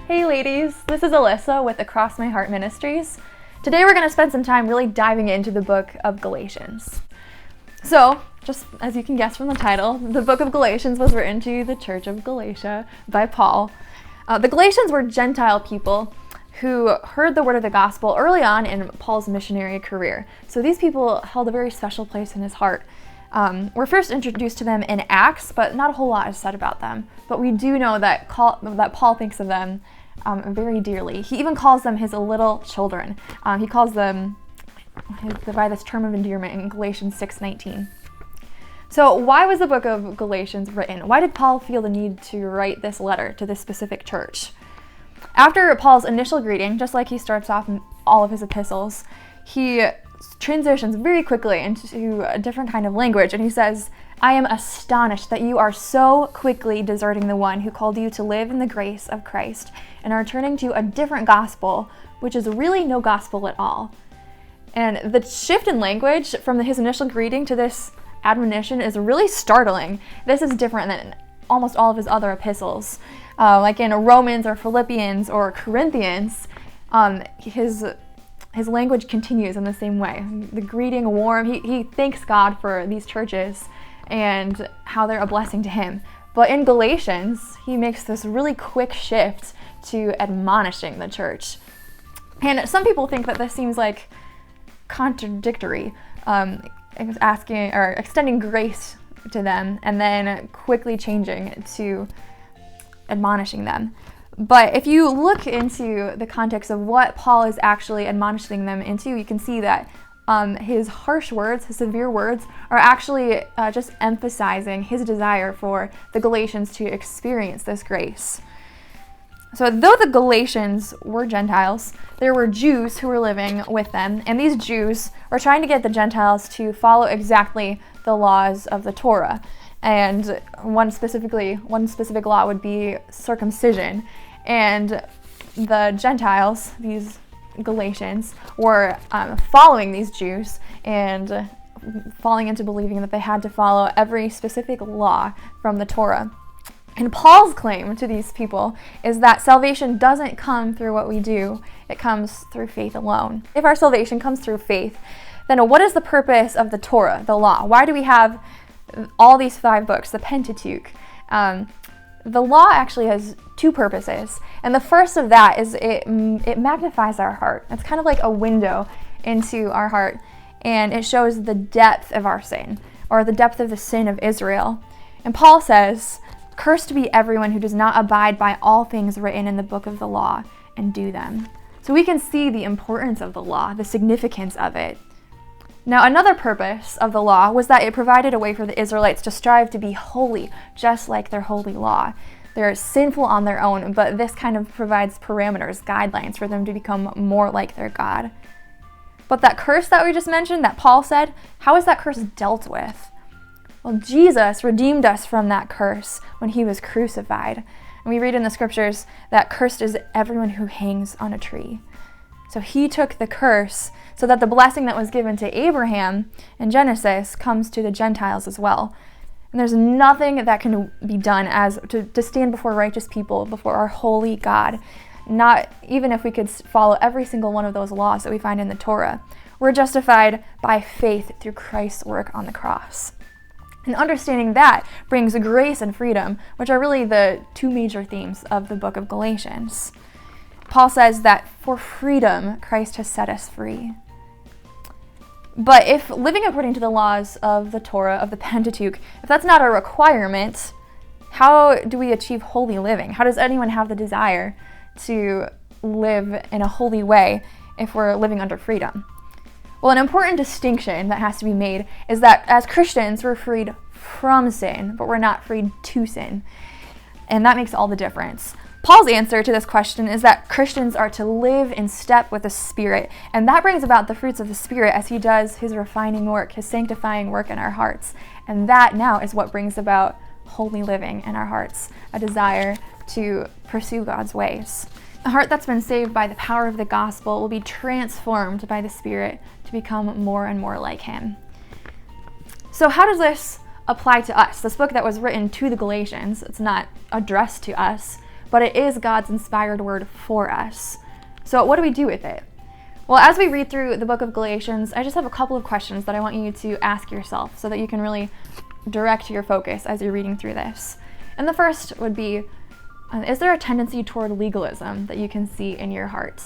Hey ladies, this is Alyssa with Across My Heart Ministries. Today we're going to spend some time really diving into the book of Galatians. So, just as you can guess from the title, the book of Galatians was written to the church of Galatia by Paul. The Galatians were Gentile people who heard the word of the gospel early on in Paul's missionary career. So these people held a very special place in his heart. We're first introduced to them in Acts, but not a whole lot is said about them. But we do know that Paul thinks of them very dearly. He even calls them his little children. He calls them by this term of endearment in Galatians 6:19. So why was the book of Galatians written? Why did Paul feel the need to write this letter to this specific church? After Paul's initial greeting, just like he starts off in all of his epistles, he transitions very quickly into a different kind of language, and he says, "I am astonished that you are so quickly deserting the one who called you to live in the grace of Christ and are turning to a different gospel, which is really no gospel at all." And the shift in language from his initial greeting to this admonition is really startling. This is different than almost all of his other epistles. Like in Romans or Philippians or Corinthians, his language continues in the same way. The greeting warm, he thanks God for these churches and how they're a blessing to him. But in Galatians, he makes this really quick shift to admonishing the church. And some people think that this seems like contradictory, asking or extending grace to them and then quickly changing to admonishing them. But if you look into the context of what Paul is actually admonishing them into, you can see that his harsh words, his severe words, are actually just emphasizing his desire for the Galatians to experience this grace. So though the Galatians were Gentiles, there were Jews who were living with them, and these Jews were trying to get the Gentiles to follow exactly the laws of the Torah. And one specific law would be circumcision. And the Gentiles, these Galatians, were following these Jews and falling into believing that they had to follow every specific law from the Torah. And Paul's claim to these people is that salvation doesn't come through what we do, it comes through faith alone. If our salvation comes through faith, then what is the purpose of the Torah, the law? Why do we have all these 5 books, the Pentateuch? The law actually has 2 purposes, and the first of that is it magnifies our heart. It's kind of like a window into our heart, and it shows the depth of our sin, or the depth of the sin of Israel. And Paul says, "Cursed be everyone who does not abide by all things written in the book of the law and do them." So we can see the importance of the law, the significance of it. Now, another purpose of the law was that it provided a way for the Israelites to strive to be holy, just like their holy law. They're sinful on their own, but this kind of provides parameters, guidelines for them to become more like their God. But that curse that we just mentioned, that Paul said, how is that curse dealt with? Well, Jesus redeemed us from that curse when he was crucified. And we read in the scriptures that cursed is everyone who hangs on a tree. So he took the curse so that the blessing that was given to Abraham in Genesis comes to the Gentiles as well. And there's nothing that can be done as to stand before righteous people, before our holy God. Not even if we could follow every single one of those laws that we find in the Torah. We're justified by faith through Christ's work on the cross. And understanding that brings grace and freedom, which are really the 2 major themes of the book of Galatians. Paul says that for freedom, Christ has set us free. But if living according to the laws of the Torah, of the Pentateuch, if that's not a requirement, how do we achieve holy living? How does anyone have the desire to live in a holy way if we're living under freedom? Well, an important distinction that has to be made is that as Christians, we're freed from sin, but we're not freed to sin. And that makes all the difference. Paul's answer to this question is that Christians are to live in step with the Spirit, and that brings about the fruits of the Spirit as he does his refining work, his sanctifying work in our hearts. And that now is what brings about holy living in our hearts, a desire to pursue God's ways. A heart that's been saved by the power of the gospel will be transformed by the Spirit to become more and more like him. So how does this apply to us? This book that was written to the Galatians, it's not addressed to us, but it is God's inspired word for us. So what do we do with it? Well, as we read through the book of Galatians, I just have a couple of questions that I want you to ask yourself so that you can really direct your focus as you're reading through this. And the first would be, is there a tendency toward legalism that you can see in your heart?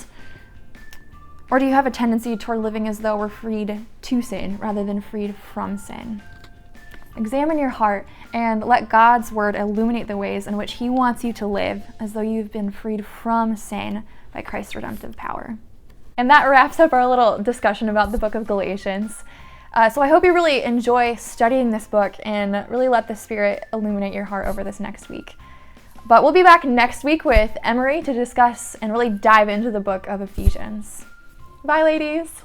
Or do you have a tendency toward living as though we're freed to sin rather than freed from sin? Examine your heart and let God's word illuminate the ways in which He wants you to live as though you've been freed from sin by Christ's redemptive power. And that wraps up our little discussion about the book of Galatians. So I hope you really enjoy studying this book and really let the Spirit illuminate your heart over this next week. But we'll be back next week with Emery to discuss and really dive into the book of Ephesians. Bye, ladies.